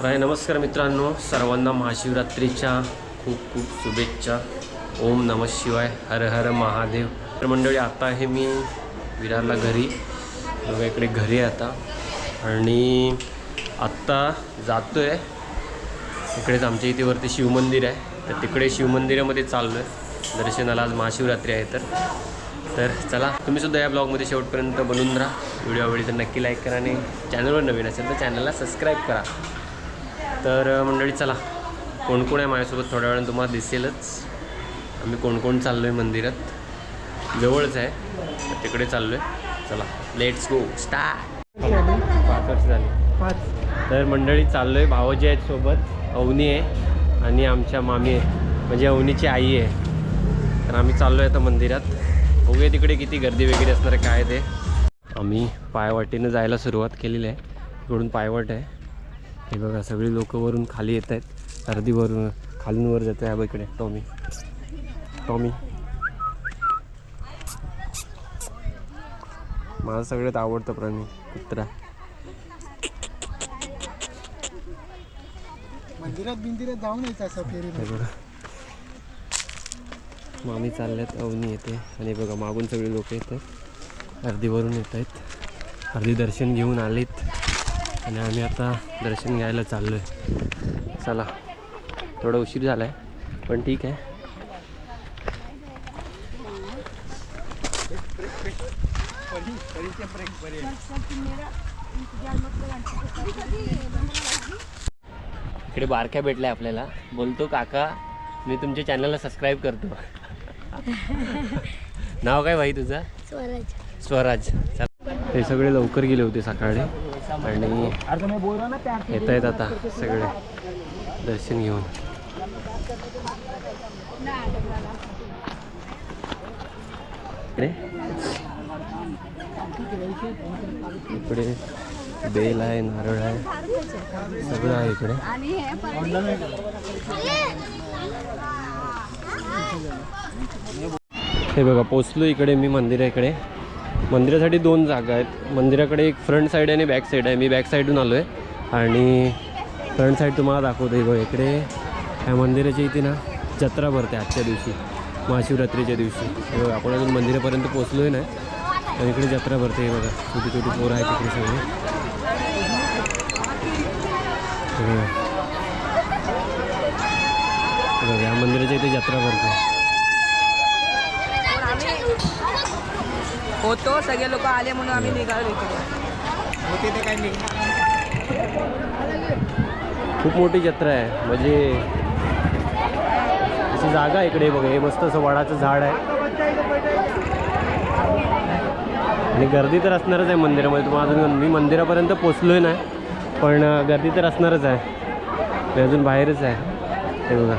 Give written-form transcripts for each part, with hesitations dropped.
हाय नमस्कार मित्रांनो, सर्वांना महाशिवरात्रीच्या खूप खूप शुभेच्छा. ओम नमः शिवाय, हर हर महादेव. तर मंडळी, आता आहे मी विरारला घरी. बघा इकडे घरी आहे आता आणि आत्ता जातो आहे इकडेच आमच्या इथे वरती शिवमंदिर आहे, तर तिकडे शिवमंदिरामध्ये चाललो आहे दर्शनाला. आज महाशिवरात्री आहे तर चला, तुम्हीसुद्धा या ब्लॉगमध्ये शेवटपर्यंत बनून राहा. व्हिडिओ आवडली तर नक्की लाईक करा आणि चॅनलवर नवीन असेल तर चॅनलला सबस्क्राईब करा. तर मंडळी चला, कोण कोण आहे माझ्यासोबत थोड्या वेळानं तुम्हाला दिसेलच. आम्ही कोण कोण चाललो आहे मंदिरात, जवळच आहे तर तिकडे चाललो आहे. चला लेट्स गो स्टार्ट. 5 वर्ष झाली. 5. तर मंडळी चाललो आहे, भावजी आहेत सोबत, अवनी आहे आणि आमच्या मामी आहे, म्हणजे अवनीची आई आहे. तर आम्ही चाललो आहे आता मंदिरात. बघूया तिकडे किती गर्दी वगैरे असणार आहे काय ते. आम्ही पायवाटेनं जायला सुरुवात केलेली आहे. इकडून पायवाट आहे, हे बघा सगळी लोक वरून खाली येत आहेत, अर्धी वरून खालून वर जात आहे. इकडे टॉमी माझा सगळ्यात आवडता प्राणी कुत्रा. मंदिरात जाऊन यायचं असं फेरी. हे बघा मामी चालल्यात, अवनी येते आणि बघा मागून सगळे लोक येत आहेत, अर्धी वरून येत आहेत, अर्धी दर्शन घेऊन आलेत आणि आम्ही आता दर्शन घ्यायला चाललो आहे. चला, थोडा उशीर झाला आहे पण ठीक आहे. इकडे बारक्या भेटलाय आपल्याला, बोलतो काका मी तुमच्या चॅनलला सबस्क्राईब करतो. नाव काय भाई तुझं? स्वराज. हे सगळे लवकर गेले होते सकाळी आणि येत आहेत आता सगळे दर्शन घेऊन. इकडे बेल आहे, नारळ आहे, सगळं आहे इकडे. हे बघा पोचलो इकडे मी मंदिराकडे. मंदिरासाठी 2 जागा आहेत. मंदिराकडे एक फ्रंट साईड आहे आणि बॅक साईड आहे. मी बॅक साईडून आलो आहे आणि फ्रंट साईड तुम्हाला दाखवतो. हे बघा इकडे ह्या मंदिराच्या इथे ना जत्रा भरते आजच्या दिवशी, महाशिवरात्रीच्या दिवशी. हे बघा आपण अजून मंदिरापर्यंत पोचलो आहे नाही आणि इकडे जत्रा भरते. हे बघा छोटी छोटी पोरं आहेत तिकडे सगळे. बघा या मंदिराच्या इथे जत्रा भरते. होतो सगळे लोक आले म्हणून आम्ही निघालो इकडे. खूप मोठी जत्रा आहे, म्हणजे अशी जागा आहे इकडे. बघा हे मस्त असं वडाचं झाड आहे आणि गर्दी तर असणारच आहे मंदिरामध्ये. तुम्हाला अजून मी मंदिरापर्यंत पोचलोय नाही पण गर्दी तर असणारच आहे. मी अजून बाहेरच आहे. हे बघा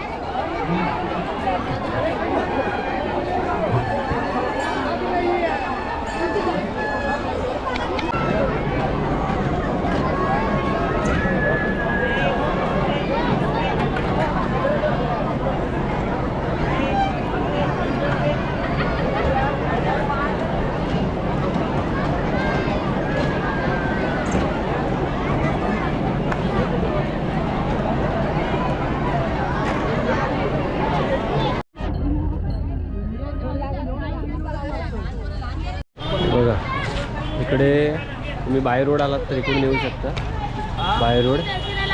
बघा इकडे तुम्ही बाय रोड आलात तर इकडून येऊ शकता, बाय रोड.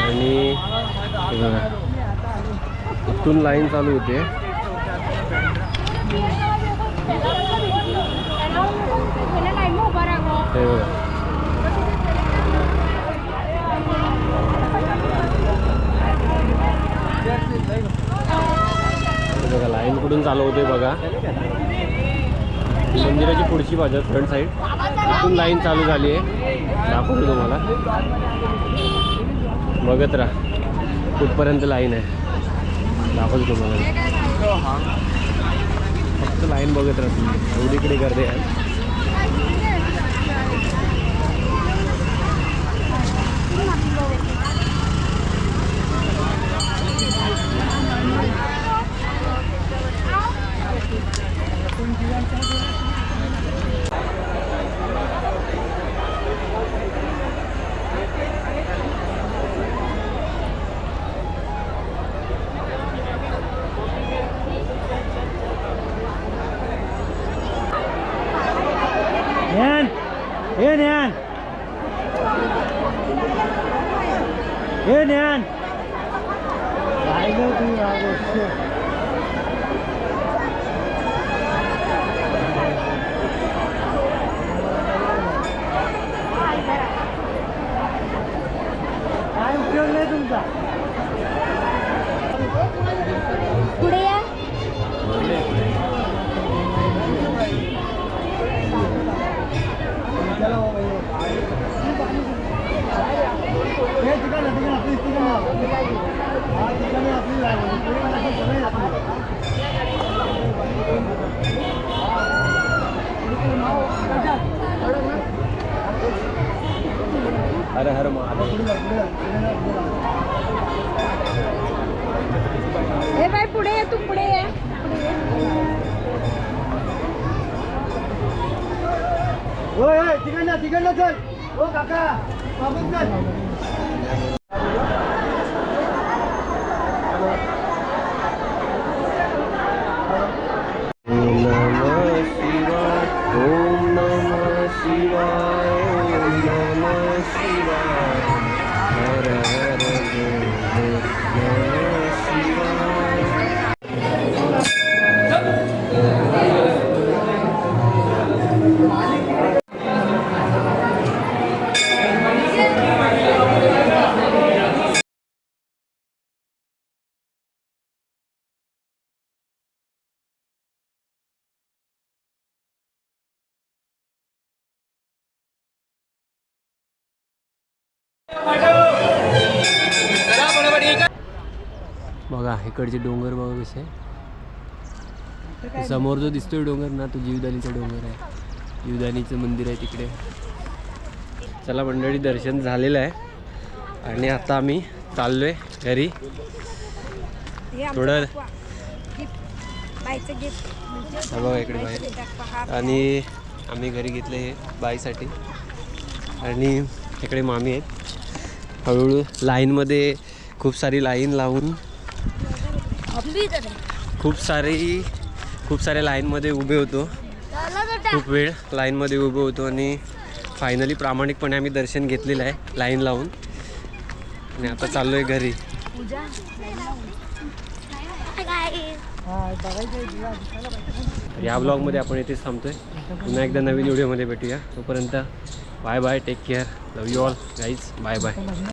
आणि बघा इथून लाईन चालू होते. हे बघा लाईन कुठून चालू होते. बघा मंदिराची पुढची बाजू फ्रंट साईड, इथून लाईन चालू झाली आहे. दाखवतो तुम्हाला, बघत राहा कुठपर्यंत लाईन आहे. दाखवतो तुम्हाला, फक्त लाईन बघत राहा तुम्ही, एवढीकडे गर्दी आहे. हे ज्ञान राहिलं तू या गोष्टी काय उपयोग नाही तुमचा पुढे या हर हर महादेव. हे बाई पुढे या तू पुढे या तिकडनं चल हो काका बाबूच चल ओम नमः शिवाय ओम नमः शिवाय ओम नमः शिवाय हर हर बोल नमः शिवाय. बघा इकडचे डोंगर बघा कसे समोर जो दिसतोय डोंगर ना तो जीवदानीचा डोंगर आहे. जीवदानीचं मंदिर आहे तिकडे. चला मंडळी दर्शन झालेलं आहे आणि आता आम्ही चाललोय घरी. थोडं बाईचं गिफ्ट बघा इकडे बाहेर आणि आम्ही घरी घेतले हे बाईसाठी आणि इकडे मामी आहेत. हळूहळू लाईनमध्ये खूप सारी लाईन लावून खूप सारे लाईनमध्ये उभे होतो. खूप वेळ लाईनमध्ये उभे होतो आणि फायनली प्रामाणिकपणे आम्ही दर्शन घेतलेलं आहे लाईन लावून आणि आता चाललो आहे घरी. या ब्लॉगमध्ये आपण इथेच थांबतोय. पुन्हा एकदा नवीन व्हिडिओमध्ये भेटूया. तोपर्यंत bye bye. Take care. Love you all guys. Bye bye.